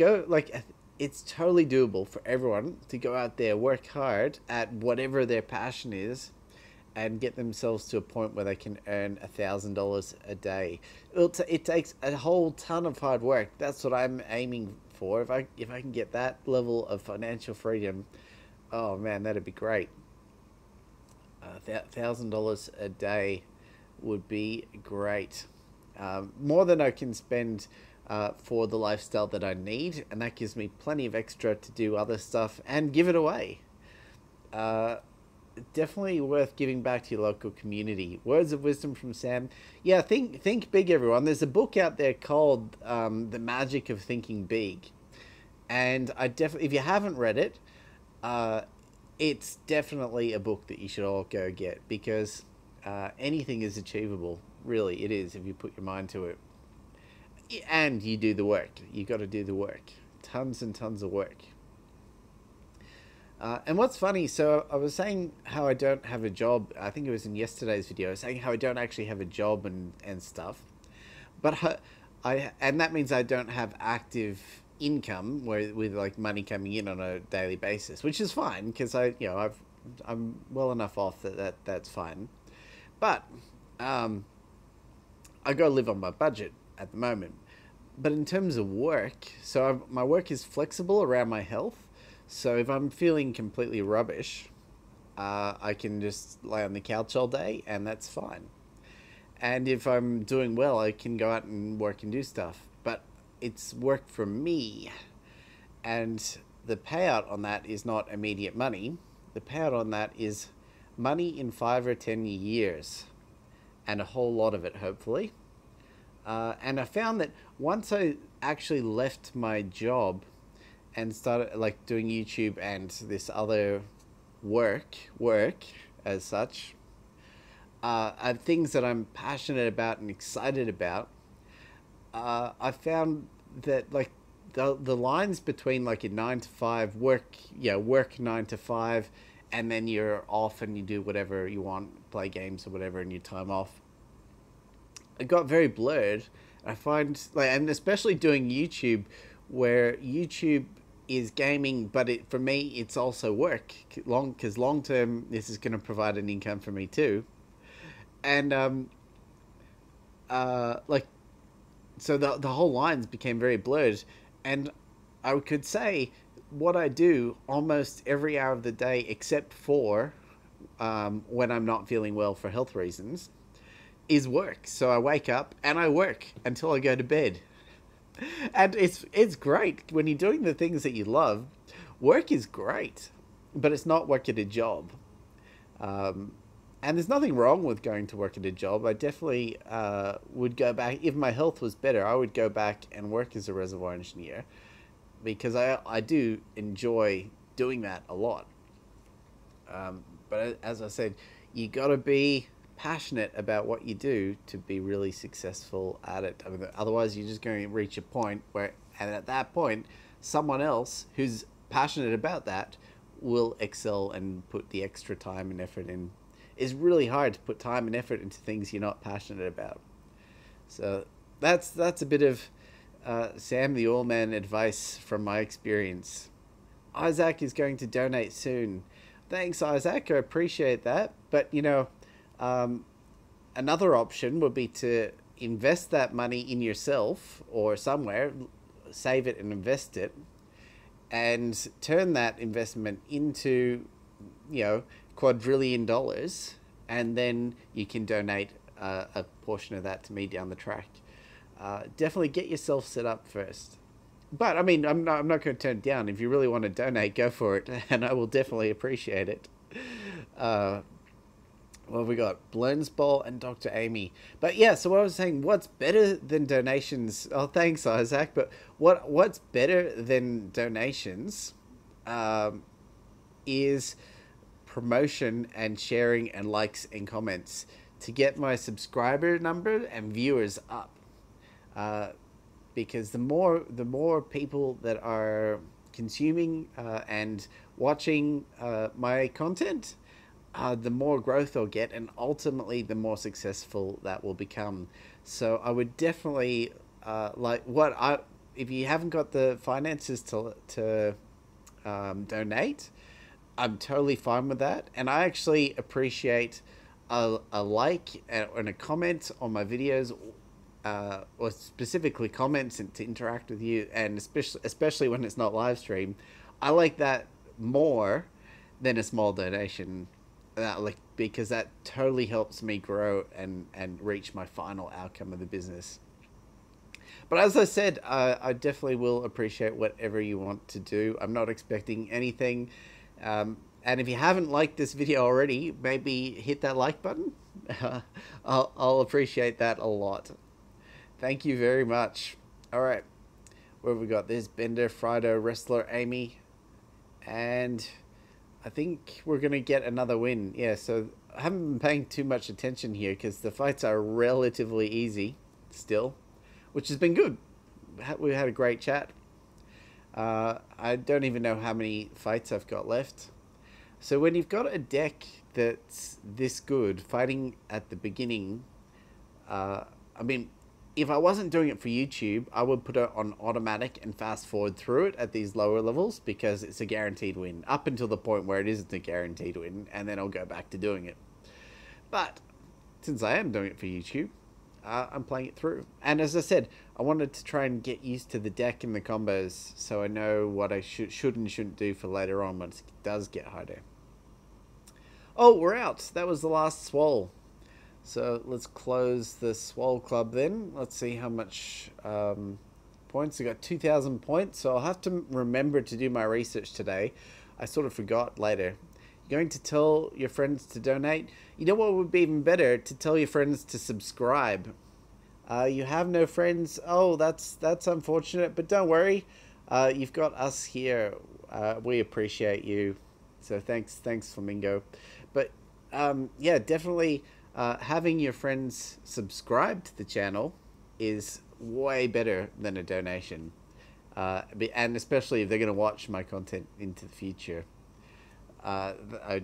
it's totally doable for everyone to go out there, work hard at whatever their passion is, and get themselves to a point where they can earn $1,000 a day. It takes a whole ton of hard work. That's what I'm aiming for. If I can get that level of financial freedom, oh man, that'd be great. $1,000 a day would be great. More than I can spend for the lifestyle that I need, and that gives me plenty of extra to do other stuff and give it away. Definitely worth giving back to your local community. Words of wisdom from Sam. Yeah, think big, everyone. There's a book out there called The Magic of Thinking Big, and if you haven't read it, it's definitely a book that you should all go get, because anything is achievable. Really, it is, if you put your mind to it. And you do the work. You got to do the work. Tons and tons of work. And what's funny, so I was saying how I don't have a job. I think it was in yesterday's video, saying how I don't actually have a job and stuff. But and that means I don't have active income with like money coming in on a daily basis, which is fine, because I'm well enough off that's fine. But I got to live on my budget at the moment. But in terms of work, so my work is flexible around my health. So if I'm feeling completely rubbish, I can just lay on the couch all day, and that's fine. And if I'm doing well, I can go out and work and do stuff. But it's work for me, and the payout on that is not immediate money. The payout on that is money in 5 or 10 years, and a whole lot of it, hopefully. And I found that once I actually left my job and started like doing YouTube and this other work as such, and things that I'm passionate about and excited about, I found that like the lines between like a 9 to 5 work, work 9 to 5, and then you're off and you do whatever you want, play games or whatever in your time off. It got very blurred. I find like, and especially doing YouTube, where YouTube is gaming, but for me it's also work. Because long term, this is going to provide an income for me too, and like, so the whole lines became very blurred, and I could say what I do almost every hour of the day, except for when I'm not feeling well for health reasons, is work. So I wake up and I work until I go to bed. And it's great when you're doing the things that you love. Work is great, but it's not work at a job. And there's nothing wrong with going to work at a job. I definitely would go back. If my health was better, I would go back and work as a reservoir engineer, because I do enjoy doing that a lot. But as I said, you got to be passionate about what you do to be really successful at it. I mean, otherwise you're just going to reach a point where, and at that point, someone else who's passionate about that will excel and put the extra time and effort in. It's really hard to put time and effort into things you're not passionate about. So that's a bit of Sam the Oil Man advice from my experience. Isaac is going to donate soon. Thanks, Isaac. I appreciate that. But another option would be to invest that money in yourself or somewhere, save it and invest it, and turn that investment into, $250,000,000, and then you can donate a portion of that to me down the track. Definitely get yourself set up first. But I mean, I'm not going to turn it down. If you really want to donate, go for it, and I will definitely appreciate it. Well, we got Blurns Bowl and Dr. Amy. But yeah, so what I was saying, what's better than donations? Oh, thanks, Isaac. But what's better than donations is promotion and sharing and likes and comments to get my subscriber number and viewers up. Because the more people that are consuming and watching my content, the more growth I'll get, and ultimately the more successful that will become. So I would definitely if you haven't got the finances to donate, I'm totally fine with that. And I actually appreciate a like and a comment on my videos, or specifically comments and to interact with you, and especially when it's not live stream. I like that more than a small donation. Because that totally helps me grow and reach my final outcome of the business. But as I said, I definitely will appreciate whatever you want to do. I'm not expecting anything. And if you haven't liked this video already, maybe hit that like button. I'll appreciate that a lot. Thank you very much. All right, where have we got? There's Bender, Frido, Wrestler, Amy, and I think we're going to get another win. Yeah, so I haven't been paying too much attention here because the fights are relatively easy still, which has been good. We had a great chat. I don't even know how many fights I've got left. So when you've got a deck that's this good, fighting at the beginning, I mean, if I wasn't doing it for YouTube, I would put it on automatic and fast forward through it at these lower levels, because it's a guaranteed win up until the point where it isn't a guaranteed win, and then I'll go back to doing it. But since I am doing it for YouTube, I'm playing it through. And as I said, I wanted to try and get used to the deck and the combos, so I know what I should and shouldn't do for later on once it does get harder. Oh, we're out. That was the last swole. So let's close the swole club then. Let's see how much points. I got 2,000 points, so I'll have to remember to do my research today. I sort of forgot later. You're going to tell your friends to donate. You know what would be even better? To tell your friends to subscribe. You have no friends. Oh, that's unfortunate, but don't worry. You've got us here. We appreciate you. So thanks, Flamingo. But yeah, definitely having your friends subscribe to the channel is way better than a donation. And especially if they're going to watch my content into the future. I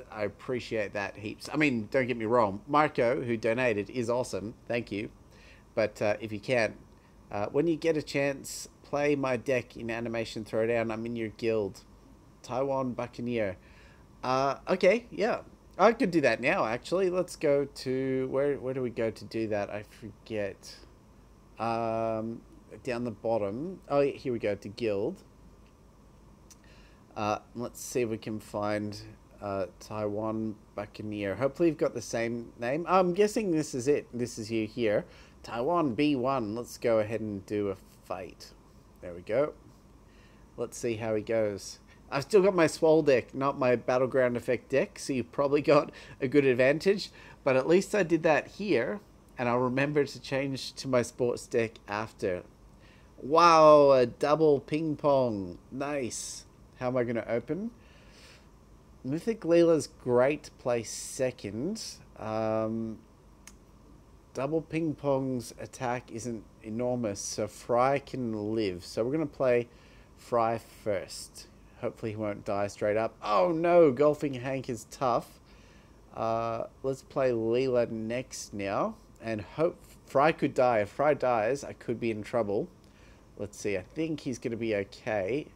appreciate that heaps. I mean, don't get me wrong. Marco, who donated, is awesome. Thank you. But if you can, when you get a chance, play my deck in Animation Throwdown. I'm in your guild. Taiwan Buccaneer. Okay, yeah. I could do that now, actually. Let's go to... Where do we go to do that? I forget. Down the bottom. Oh, here we go, to guild. Let's see if we can find Taiwan Buccaneer. Hopefully you've got the same name. I'm guessing this is it. This is you here. Taiwan B1. Let's go ahead and do a fight. There we go. Let's see how he goes. I've still got my swole deck, not my battleground effect deck, so you've probably got a good advantage. But at least I did that here, and I'll remember to change to my sports deck after. Wow, a double ping pong. Nice. How am I going to open? Mythic Leela's great, play second. Double ping pong's attack isn't enormous, so Fry can live. So we're going to play Fry first. Hopefully he won't die straight up. Oh no, Golfing Hank is tough. Let's play Leela next now. And hope Fry could die. If Fry dies, I could be in trouble. Let's see, I think he's going to be okay.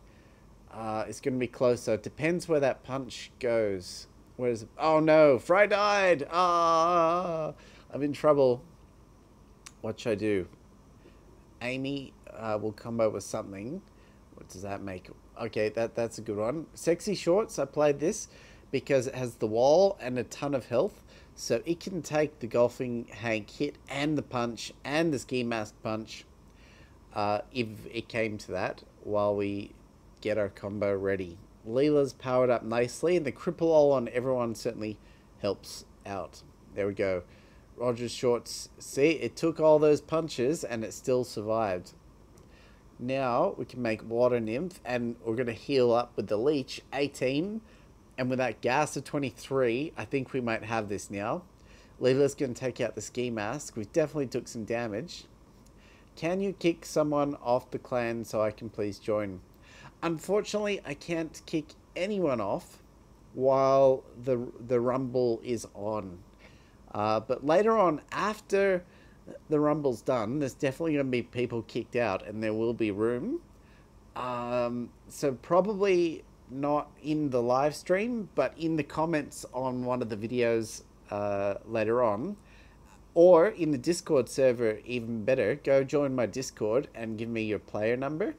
It's going to be close, so it depends where that punch goes. Where's... Oh no, Fry died! Ah, I'm in trouble. What should I do? Amy will combo with something. What does that make? Okay, that's a good one. Sexy Shorts, I played this because it has the wall and a ton of health. So it can take the Golfing Hank hit and the punch and the Ski Mask punch if it came to that while we get our combo ready. Leela's powered up nicely, and the cripple all on everyone certainly helps out. There we go. Roger's Shorts, see, it took all those punches and it still survived. Now we can make Water Nymph, and we're going to heal up with the Leech, 18. And with that gas of 23, I think we might have this now. Leela's going to take out the Ski Mask. We definitely took some damage. Can you kick someone off the clan so I can please join? Unfortunately, I can't kick anyone off while the Rumble is on. But later on, after the Rumble's done, there's definitely going to be people kicked out, and there will be room. So probably not in the live stream, but in the comments on one of the videos later on, or in the Discord server. Even better, go join my Discord and give me your player number,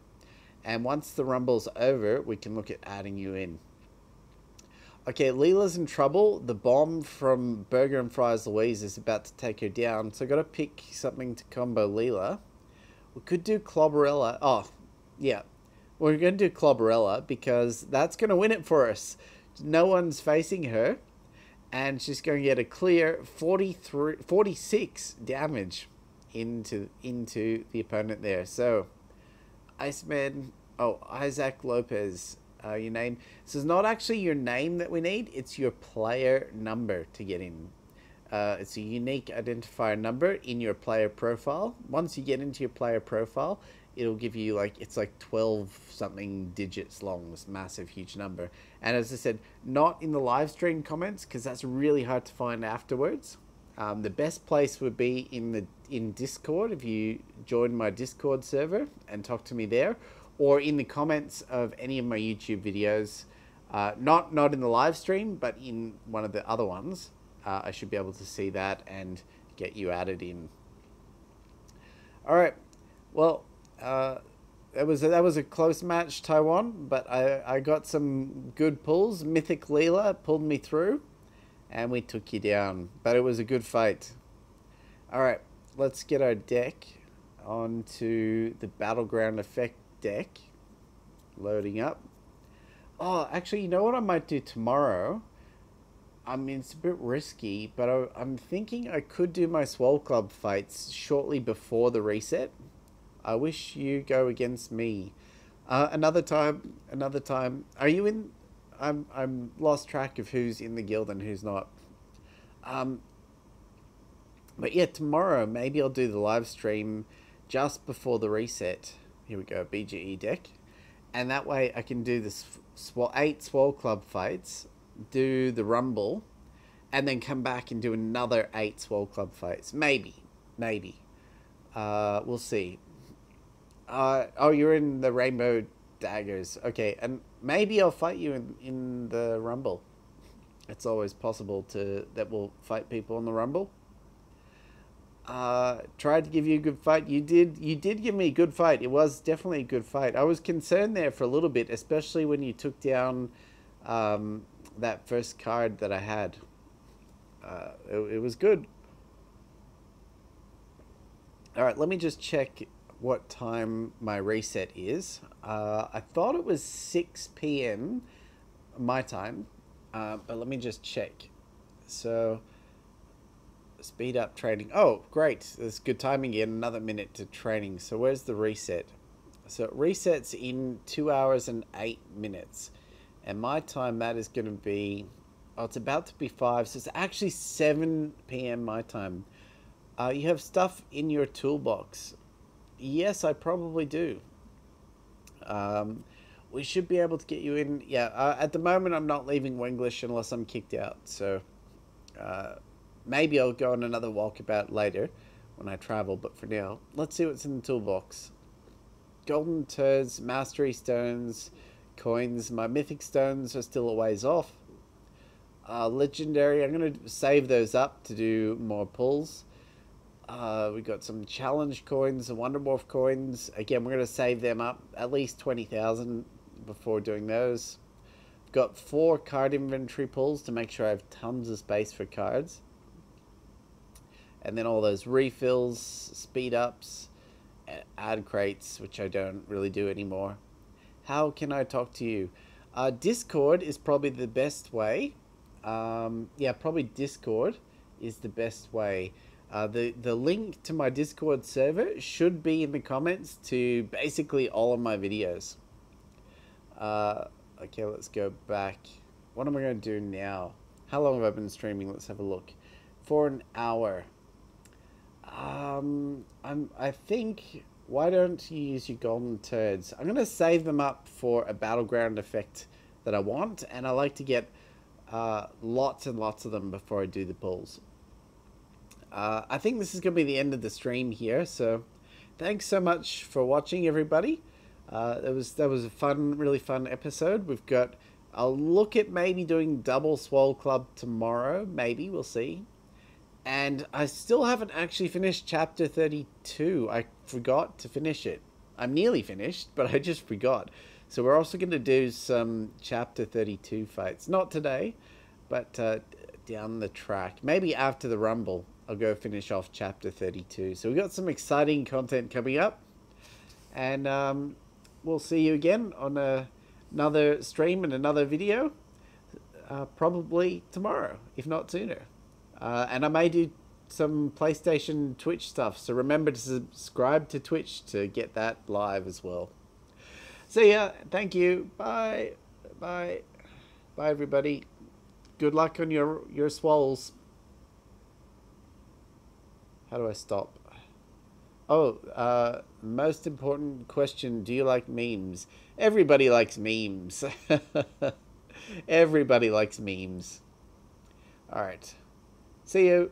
and once the Rumble's over, we can look at adding you in. Okay, Leela's in trouble. The bomb from Burger and Fries Louise is about to take her down, so I've got to pick something to combo Leela. We could do Clobberella. Oh, yeah. We're going to do Clobberella because that's going to win it for us. No one's facing her, and she's going to get a clear 46 damage into the opponent there. So, Iceman, oh, Isaac Lopez. Your name. This is not actually your name that we need. It's your player number to get in. It's a unique identifier number in your player profile. Once you get into your player profile, it'll give you like, it's like 12 something digits long, this massive huge number. And as I said, not in the live stream comments, because that's really hard to find afterwards. The best place would be in Discord, if you join my Discord server and talk to me there, or in the comments of any of my YouTube videos. Not in the live stream, but in one of the other ones. I should be able to see that and get you added in. Alright, well, that was a close match, Taiwan, but I got some good pulls. Mythic Leela pulled me through. and we took you down. But it was a good fight. All right, let's get our deck onto the Battleground Effect deck. Loading up. Oh, actually, you know what I might do tomorrow? I mean, it's a bit risky, but I'm thinking I could do my Swole Club fights shortly before the reset. I wish you go against me. Another time. Are you in? I'm lost track of who's in the guild and who's not. But yeah, tomorrow maybe I'll do the live stream just before the reset. Here we go, BGE deck. And that way I can do this 8 Swole Club fights, do the Rumble, and then come back and do another 8 Swole Club fights. Maybe. We'll see. Oh, you're in the Rainbow Daggers. Okay, and maybe I'll fight you in the Rumble. It's always possible that we'll fight people in the Rumble. Tried to give you a good fight. You did give me a good fight. It was definitely a good fight. I was concerned there for a little bit, especially when you took down that first card that I had. It was good. All right, let me just check what time my reset is. I thought it was 6 p.m. my time, but let me just check. So speed up training. Oh, great. There's good timing again. Another minute to training. So where's the reset? So it resets in 2 hours and 8 minutes. And my time, that is going to be... Oh, it's about to be 5. So it's actually 7 p.m. my time. You have stuff in your toolbox. Yes, I probably do. We should be able to get you in. Yeah, at the moment I'm not leaving Wenglish unless I'm kicked out. So... maybe I'll go on another walkabout later when I travel, but for now, let's see what's in the toolbox. Golden turds, mastery stones, coins. My mythic stones are still a ways off. Legendary, I'm going to save those up to do more pulls. We got some challenge coins, the Wonder Morph coins. Again, we're going to save them up, at least 20,000 before doing those. Got 4 card inventory pulls to make sure I have tons of space for cards. And then all those refills, speed ups, ad crates, which I don't really do anymore. How can I talk to you? Discord is probably the best way. Yeah, probably Discord is the best way. The link to my Discord server should be in the comments to basically all of my videos. Okay, let's go back. What am I going to do now? How long have I been streaming? Let's have a look. For an hour. I think, why don't you use your golden turds? I'm going to save them up for a battleground effect that I want, and I like to get lots and lots of them before I do the pulls. I think this is going to be the end of the stream here, so thanks so much for watching, everybody. That was a really fun episode. We've got, I'll look at maybe doing double Swole Club tomorrow, maybe, we'll see. And I still haven't actually finished chapter 32. I forgot to finish it. I'm nearly finished, but I just forgot. So we're also going to do some chapter 32 fights. Not today, but down the track. Maybe after the Rumble, I'll go finish off chapter 32. So we've got some exciting content coming up. And we'll see you again on another stream and another video. Probably tomorrow, if not sooner. And I may do some PlayStation Twitch stuff, so remember to subscribe to Twitch to get that live as well. See ya. Thank you. Bye. Bye. Bye, everybody. Good luck on your swoles. How do I stop? Oh, most important question. Do you like memes? Everybody likes memes. Everybody likes memes. All right. See you.